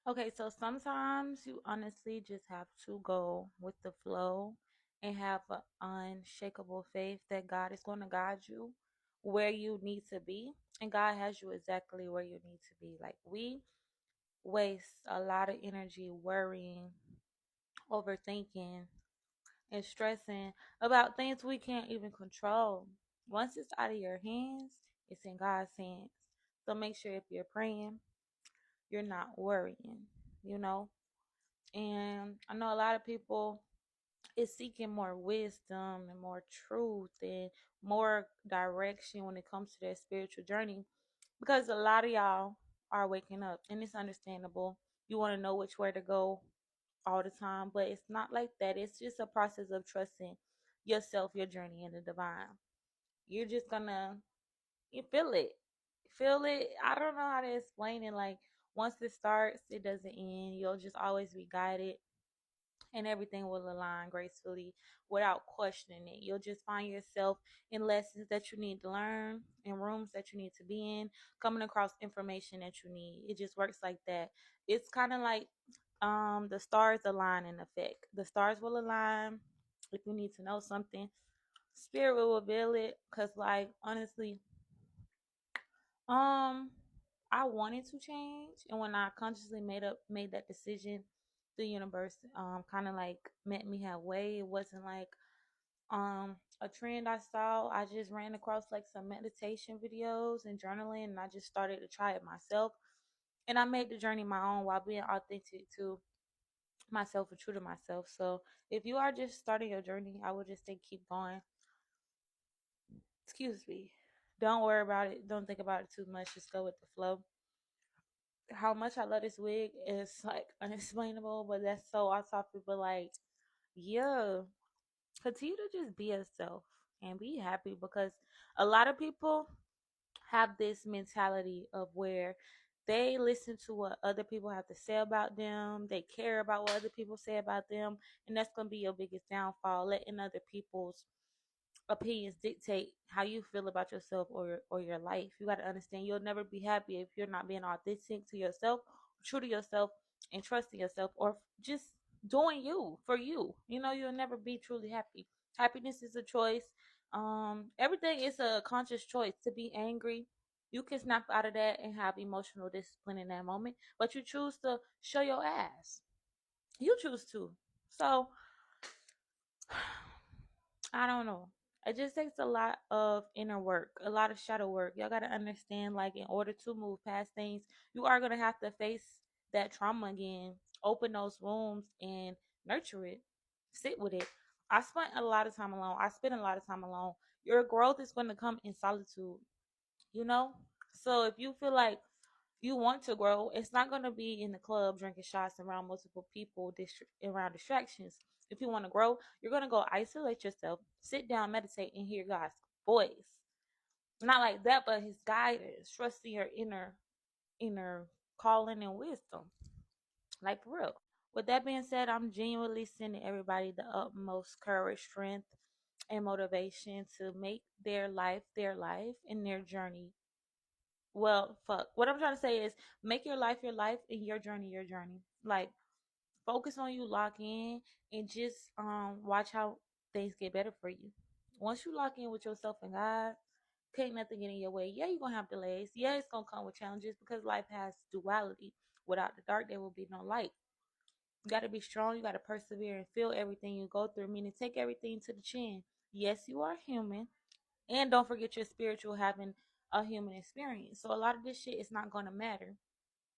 Okay, so sometimes you honestly just have to go with the flow and have an unshakable faith that God is going to guide you where you need to be. And God has you exactly where you need to be. Like, we waste a lot of energy worrying, overthinking, and stressing about things we can't even control. Once it's out of your hands, it's in God's hands. So make sure if you're praying, you're not worrying, you know? And I know a lot of people is seeking more wisdom and more truth and more direction when it comes to their spiritual journey because a lot of y'all are waking up and it's understandable. You want to know which way to go all the time, but it's not like that. It's just a process of trusting yourself, your journey, and the divine. You're just gonna you feel it. Feel it. I don't know how to explain it. Like once it starts, it doesn't end. You'll just always be guided and everything will align gracefully without questioning it. You'll just find yourself in lessons that you need to learn, in rooms that you need to be in, coming across information that you need. It just works like that. It's kind of like the stars align in effect. The stars will align if you need to know something. Spirit will reveal it cuz like honestly, um, I wanted to change, and when I consciously made that decision, the universe kind of like met me halfway. It wasn't like a trend I saw. I just ran across like some meditation videos and journaling, and I just started to try it myself. And I made the journey my own while being authentic to myself and true to myself. So if you are just starting your journey, I would just say keep going. Excuse me. Don't worry about it. Don't think about it too much. Just go with the flow. How much I love this wig is like unexplainable, but that's so off topic. But like, yeah, continue to just be yourself and be happy because a lot of people have this mentality of where they listen to what other people have to say about them, they care about what other people say about them, and that's gonna be your biggest downfall, letting other people's opinions dictate how you feel about yourself or your life. You got to understand you'll never be happy if you're not being authentic to yourself, true to yourself, and trusting yourself, or just doing you for you. You know, you'll never be truly happy. Happiness is a choice. Everything is a conscious choice. To be angry, you can snap out of that and have emotional discipline in that moment, but you choose to show your ass. You choose to. So I don't know. It just takes a lot of inner work, a lot of shadow work. Y'all got to understand, like, in order to move past things, you are going to have to face that trauma again, open those wounds and nurture it, sit with it. I spent a lot of time alone. I spent a lot of time alone. Your growth is going to come in solitude, you know? So if you feel like you want to grow, it's not going to be in the club drinking shots around multiple people, around distractions. If you want to grow, you're going to go isolate yourself, sit down, meditate, and hear God's voice. Not like that, but His guidance, trusting your inner calling and wisdom. Like for real. With that being said, I'm genuinely sending everybody the utmost courage, strength, and motivation to make their life, and their journey. Well, fuck. What I'm trying to say is make your life and your journey your journey. Like focus on you, lock in, and just watch how things get better for you. Once you lock in with yourself and God, can't nothing get in your way. Yeah, you're gonna have delays. Yeah, it's gonna come with challenges because life has duality. Without the dark, there will be no light. You gotta be strong, you gotta persevere and feel everything you go through, meaning take everything to the chin. Yes, you are human. And don't forget your spiritual having a human experience. So a lot of this shit is not gonna matter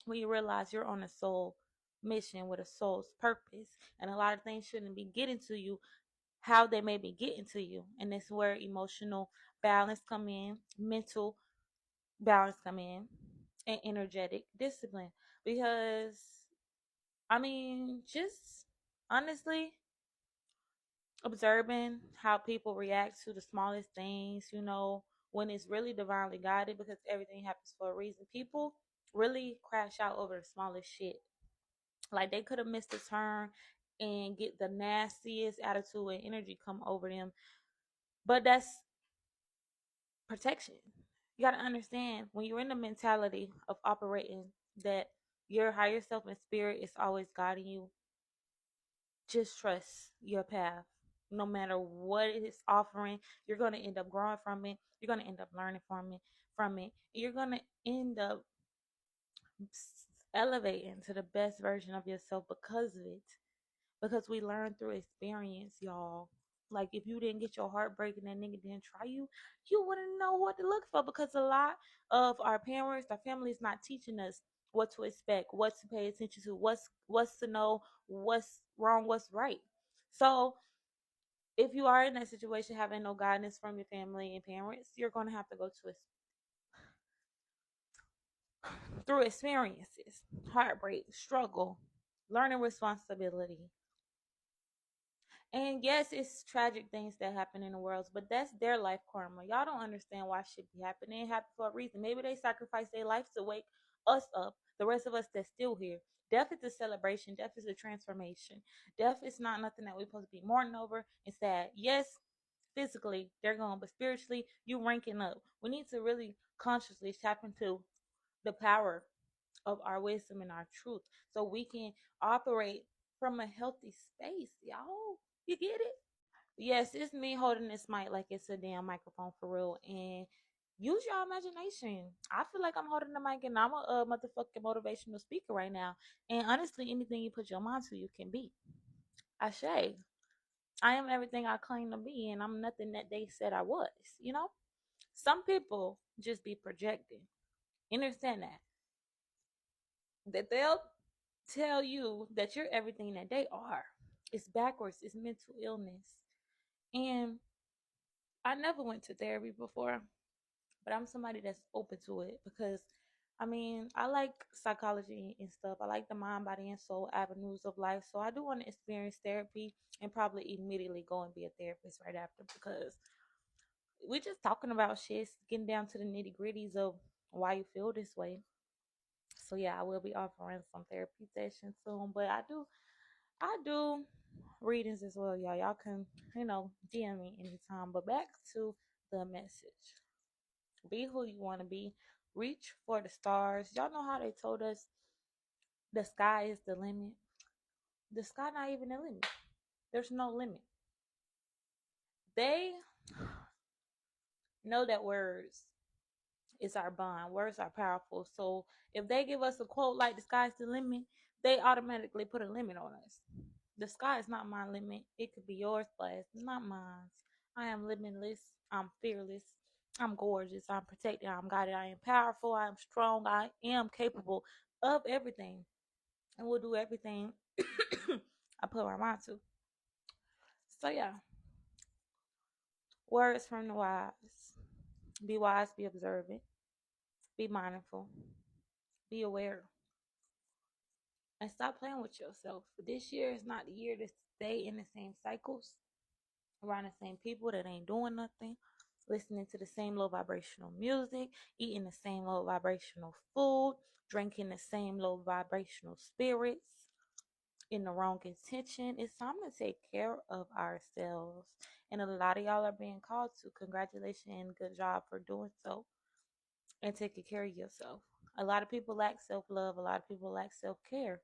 when you realize you're on a soul mission with a soul's purpose. And a lot of things shouldn't be getting to you how they may be getting to you. And it's where emotional balance come in, mental balance come in, and energetic discipline. Because I mean, just honestly observing how people react to the smallest things, when it's really divinely guided because everything happens for a reason. People really crash out over the smallest shit. Like they could have missed a turn and get the nastiest attitude and energy come over them. But that's protection. You got to understand when you're in the mentality of operating that Your higher self and spirit is always guiding you. Just trust your path. No matter what it is offering, you're gonna end up growing from it. You're gonna end up learning from it. You're gonna end up elevating to the best version of yourself because of it. Because we learn through experience, y'all. Like if you didn't get your heart breaking, that nigga didn't try you, you wouldn't know what to look for, because a lot of our parents, our families not teaching us what to expect, what to pay attention to, what's to know, what's wrong, what's right. So if you are in that situation having no guidance from your family and parents, you're gonna have to go to through experiences, heartbreak, struggle, learning responsibility. And yes, it's tragic things that happen in the world, but that's their life karma. Y'all don't understand why shit be happening. It happened for a reason. Maybe they sacrificed their life to wake us up, the rest of us that's still here. Death is a celebration. Death is a transformation. Death is not nothing that we're supposed to be mourning over and sad. Yes, physically they're gone, but spiritually you ranking up. We need to really consciously tap into the power of our wisdom and our truth so we can operate from a healthy space, y'all. You get it? Yes, it's me holding this mic like it's a damn microphone for real. And use your imagination. I feel like I'm holding the mic and I'm a motherfucking motivational speaker right now. And honestly, anything you put your mind to, you can be. I say, I am everything I claim to be, and I'm nothing that they said I was. You know, some people just be projecting. Understand that they'll tell you that you're everything that they are. It's backwards. It's mental illness. And I never went to therapy before, but I'm somebody that's open to it because I mean, I like psychology and stuff. I like the mind, body, and soul avenues of life. So I do want to experience therapy and probably immediately go and be a therapist right after, because we're just talking about shit, getting down to the nitty gritties of why you feel this way. So yeah, I will be offering some therapy sessions soon, but I do readings as well, y'all. Y'all can, DM me anytime. But back to the message. Be who you want to be. Reach for the stars. Y'all know how they told us the sky is the limit? The sky not even the limit. There's no limit. They know that words is our bond. Words are powerful. So if they give us a quote like the sky's the limit, they automatically put a limit on us. The sky is not my limit. It could be yours, but it's not mine. I am limitless. I'm fearless. I'm gorgeous. I'm protected. I'm guided. I am powerful. I am strong. I am capable of everything. And will do everything I put my mind to. So yeah. Words from the wise. Be wise, be observant, be mindful, be aware, and stop playing with yourself. This year is not the year to stay in the same cycles, around the same people that ain't doing nothing, listening to the same low vibrational music, eating the same low vibrational food, drinking the same low vibrational spirits in the wrong intention. It's time to take care of ourselves. And a lot of y'all are being called to. Congratulations and good job for doing so and taking care of yourself. A lot of people lack self love. A lot of people lack self care.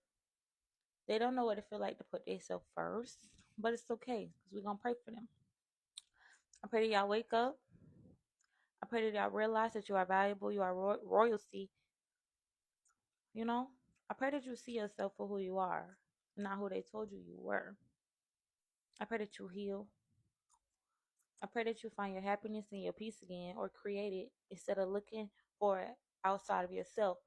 They don't know what it feel like to put themselves first, but it's okay because we're gonna pray for them. I pray that y'all wake up. I pray that y'all realize that you are valuable. You are royalty. You know. I pray that you see yourself for who you are, not who they told you you were. I pray that you heal. I pray that you find your happiness and your peace again, or create it instead of looking for it outside of yourself.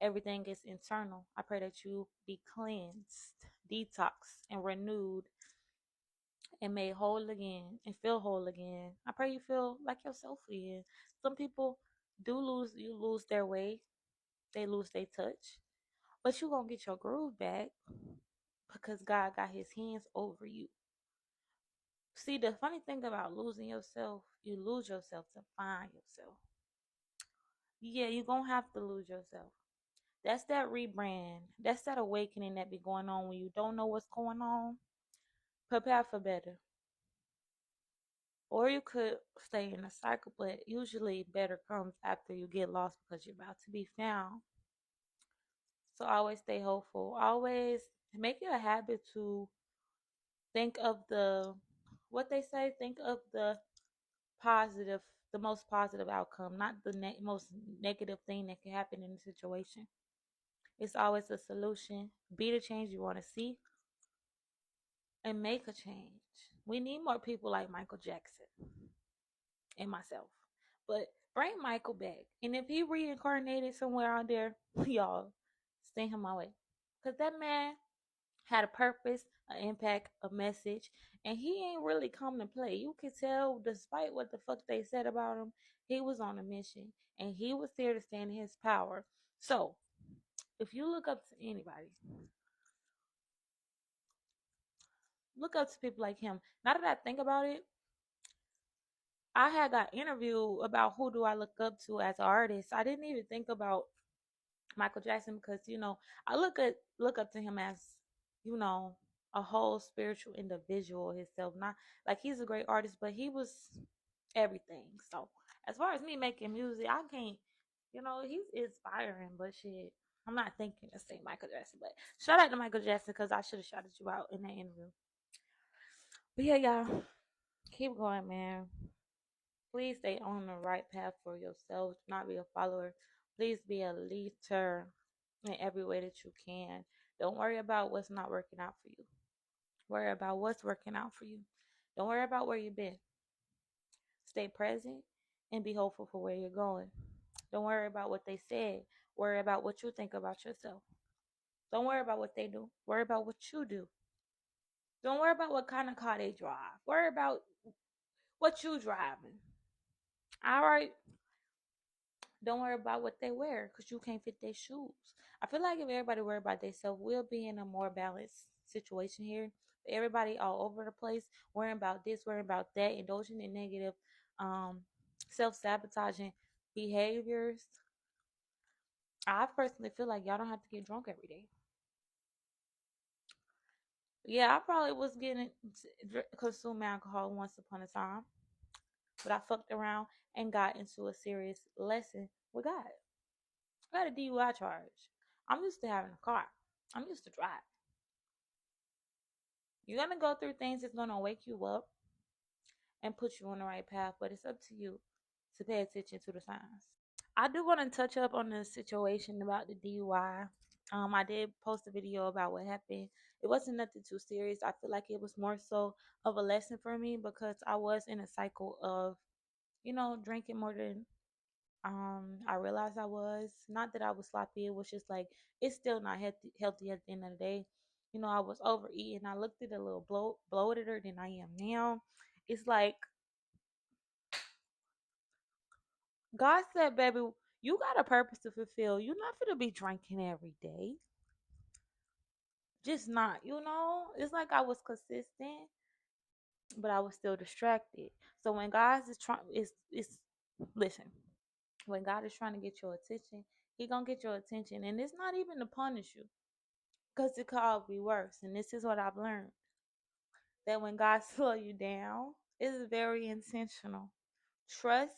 Everything is internal. I pray that you be cleansed, detoxed, and renewed and made whole again and feel whole again. I pray you feel like yourself again. Some people do lose their way, they lose their touch, but you gonna get your groove back because God got his hands over you. See, the funny thing about losing yourself, you lose yourself to find yourself. Yeah, you're gonna have to lose yourself. That's that rebrand. That's that awakening that be going on when you don't know what's going on. Prepare for better. Or you could stay in a cycle, but usually better comes after you get lost because you're about to be found. So always stay hopeful. Always make it a habit to think of what they say, think of positive, the most positive outcome, not the most negative thing that can happen in the situation. It's always a solution. Be the change you want to see and make a change. We need more people like Michael Jackson and myself. But bring Michael back. And if he reincarnated somewhere out there, y'all send him my way. Because that man had a purpose, an impact, a message, and he ain't really come to play. You can tell, despite what the fuck they said about him, he was on a mission and he was there to stand in his power. So, if you look up to anybody, look up to people like him. Now that I think about it, I had got interviewed about who do I look up to as an artist. I didn't even think about Michael Jackson because I look up to him as you know a whole spiritual individual himself. Not like he's a great artist, but he was everything. So as far as me making music, I can't. He's inspiring, but shit, I'm not thinking the same Michael Jackson. But shout out to Michael Jackson because I should have shouted you out in that interview. But yeah, y'all, keep going, man. Please stay on the right path for yourself. Do not be a follower. Please be a leader in every way that you can. Don't worry about what's not working out for you. Worry about what's working out for you. Don't worry about where you've been. Stay present and be hopeful for where you're going. Don't worry about what they said. Worry about what you think about yourself. Don't worry about what they do. Worry about what you do. Don't worry about what kind of car they drive. Worry about what you driving. All right. Don't worry about what they wear because you can't fit their shoes. I feel like if everybody worry about themselves, we'll be in a more balanced situation here. Everybody all over the place worrying about this, worrying about that, indulging in negative, um, self-sabotaging behaviors. I personally feel like y'all don't have to get drunk every day. Yeah, I probably was getting consuming alcohol once upon a time, but I fucked around and got into a serious lesson with God. I got a DUI charge. I'm used to having a car. I'm used to drive. You're gonna go through things that's gonna wake you up and put you on the right path, but it's up to you to pay attention to the signs. I do want to touch up on the situation about the DUI. I did post a video about what happened. It wasn't nothing too serious. I feel like it was more so of a lesson for me because I was in a cycle of, drinking more than I realized I was. Not that I was sloppy, it was just like it's still not healthy at the end of the day. I was overeating. I looked at a little bloated than I am now. It's like God said, baby, you got a purpose to fulfill. You're not gonna be drinking every day. Just not, It's like I was consistent, but I was still distracted. So when God is trying is listen, when God is trying to get your attention, He gonna get your attention. And it's not even to punish you. Because it could all be worse. And this is what I've learned. That when God slow you down, it's very intentional. Trust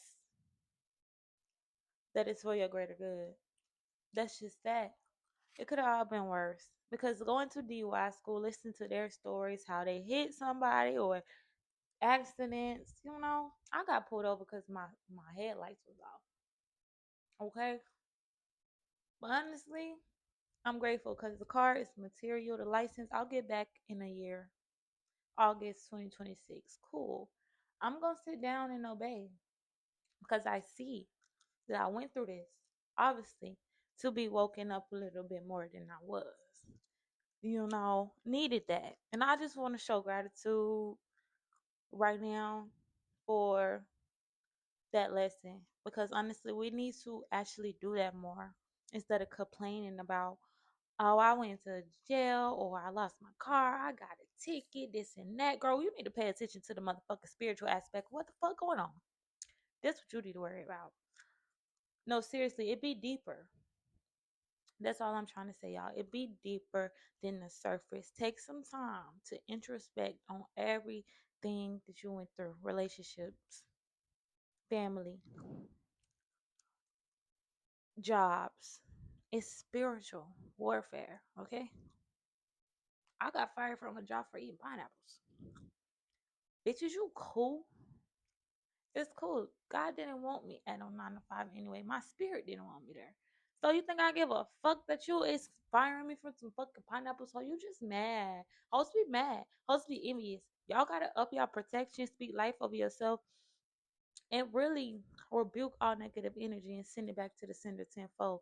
that it's for your greater good. That's just that. It could have all been worse. Because going to DUI school, listen to their stories, how they hit somebody or accidents, I got pulled over because my headlights was off. Okay? But honestly, I'm grateful because the car is material. The license, I'll get back in a year. August 2026. Cool. I'm going to sit down and obey because I see that I went through this, obviously, to be woken up a little bit more than I was. Needed that. And I just want to show gratitude right now for that lesson because honestly, we need to actually do that more instead of complaining about, oh, I went to jail or I lost my car, I got a ticket, this and that. Girl, you need to pay attention to the motherfucking spiritual aspect. What the fuck going on? That's what you need to worry about. No, seriously, it be deeper. That's all I'm trying to say, y'all. It be deeper than the surface. Take some time to introspect on everything that you went through. Relationships, family, jobs, It's spiritual warfare, okay? I got fired from a job for eating pineapples. Bitches, you cool? It's cool. God didn't want me at no 9 to 5 anyway. My spirit didn't want me there. So you think I give a fuck that you is firing me for some fucking pineapples? So you just mad. Hoes be mad. Hoes be envious. Y'all gotta up y'all protection, speak life over yourself, and really rebuke all negative energy and send it back to the sender tenfold.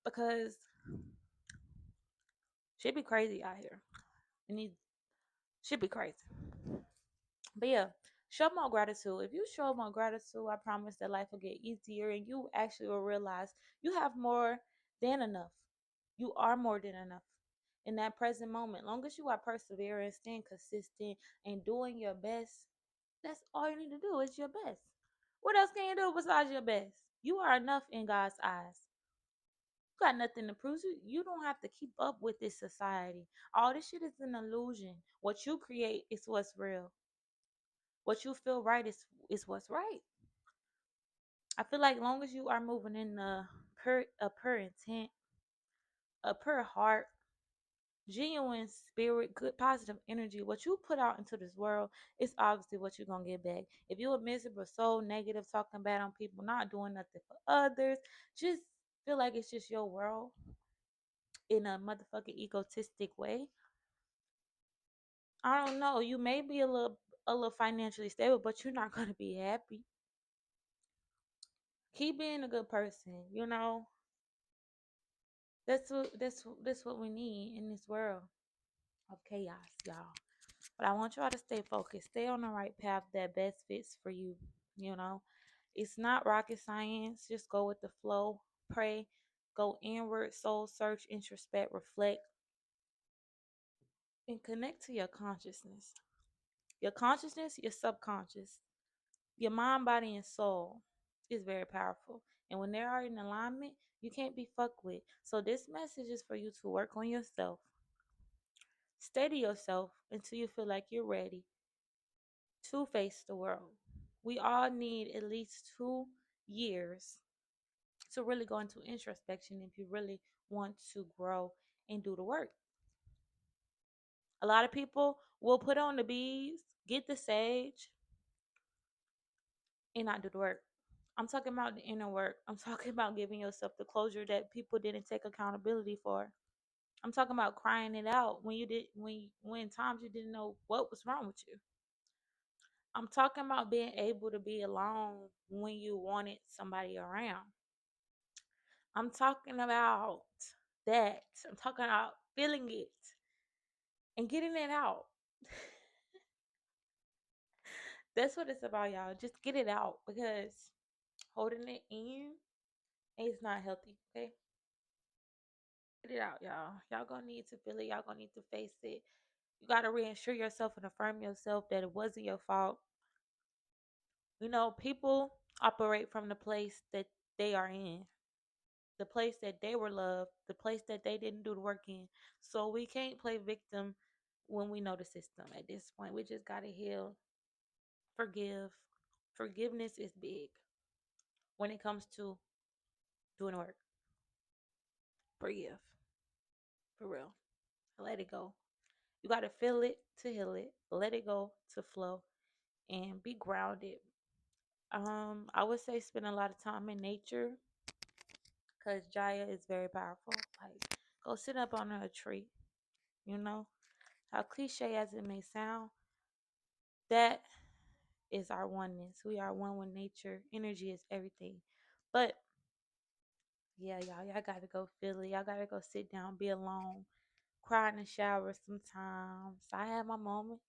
Because shit be crazy out here. And it should be crazy. But yeah, show more gratitude. If you show more gratitude, I promise that life will get easier and you actually will realize you have more than enough. You are more than enough in that present moment. Long as you are persevering, staying consistent, and doing your best, that's all you need to do is your best. What else can you do besides your best? You are enough in God's eyes. You got nothing to prove. You don't have to keep up with this society. All this shit is an illusion. What you create is what's real. What you feel right is what's right. I feel like long as you are moving in a pure intent, a pure heart, genuine spirit, good positive energy, what you put out into this world is obviously what you're gonna get back. If you're a miserable soul, negative, talking bad on people, not doing nothing for others, just feel like it's just your world in a motherfucking egotistic way. I don't know. You may be a little financially stable, but you're not gonna be happy. Keep being a good person, you know. That's what we need in this world of chaos, y'all. But I want y'all to stay focused, stay on the right path that best fits for you. You know, it's not rocket science. Just go with the flow, pray, go inward, soul search, introspect, reflect, and connect to your consciousness. Your consciousness, your subconscious, your mind, body, and soul is very powerful. And when they are in alignment, you can't be fucked with. So this message is for you to work on yourself. Steady yourself until you feel like you're ready to face the world. We all need at least 2 years to really go into introspection if you really want to grow and do the work. A lot of people will put on the beads, get the sage, and not do the work. I'm talking about the inner work. I'm talking about giving yourself the closure that people didn't take accountability for. I'm talking about crying it out when times you didn't know what was wrong with you. I'm talking about being able to be alone when you wanted somebody around. I'm talking about that. I'm talking about feeling it and getting it out. That's what it's about, y'all. Just get it out because holding it in is not healthy, okay? Get it out, y'all. Y'all gonna need to feel it. Y'all gonna need to face it. You gotta reassure yourself and affirm yourself that it wasn't your fault. You know, people operate from the place that they are in, the place that they were loved, the place that they didn't do the work in. So we can't play victim when we know the system at this point. We just gotta heal, forgive. Forgiveness is big when it comes to doing the work. Forgive. For real. Let it go. You gotta feel it to heal it. Let it go to flow and be grounded. I would say spend a lot of time in nature because Jaya is very powerful. Like, go sit up under a tree, you know? How cliche as it may sound, that is our oneness. We are one with nature. Energy is everything. But yeah, y'all gotta go feel it. Y'all gotta go sit down, be alone, cry in the shower sometimes. I have my moments.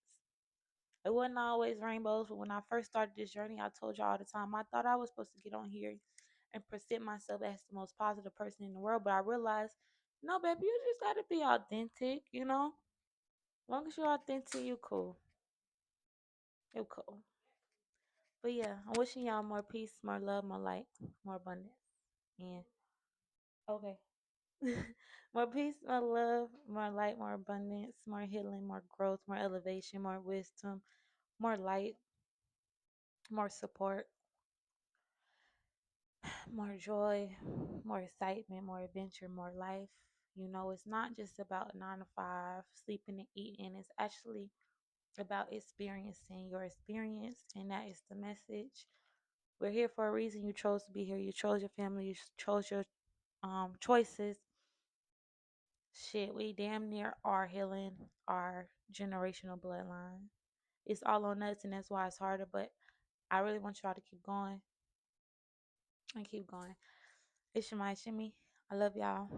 It wasn't always rainbows, but when I first started this journey, I told y'all all the time, I thought I was supposed to get on here and present myself as the most positive person in the world, but I realized, no, baby, you just gotta be authentic, you know? As long as you're authentic, you cool. You cool. But yeah, I'm wishing y'all more peace, more love, more light, more abundance. And okay. More peace, more love, more light, more abundance, more healing, more growth, more elevation, more wisdom, more light, more support. more joy, more excitement, more adventure, more life. You know, it's not just about 9 to 5, sleeping and eating. It's actually about experiencing your experience, and that is the message. We're here for a reason. You chose to be here. You chose your family. You chose your choices. Shit, we damn near are healing our generational bloodline. It's all on us, and that's why it's harder. But I really want y'all to keep going and keep going. It's Shamayaa Shimmy. I love y'all.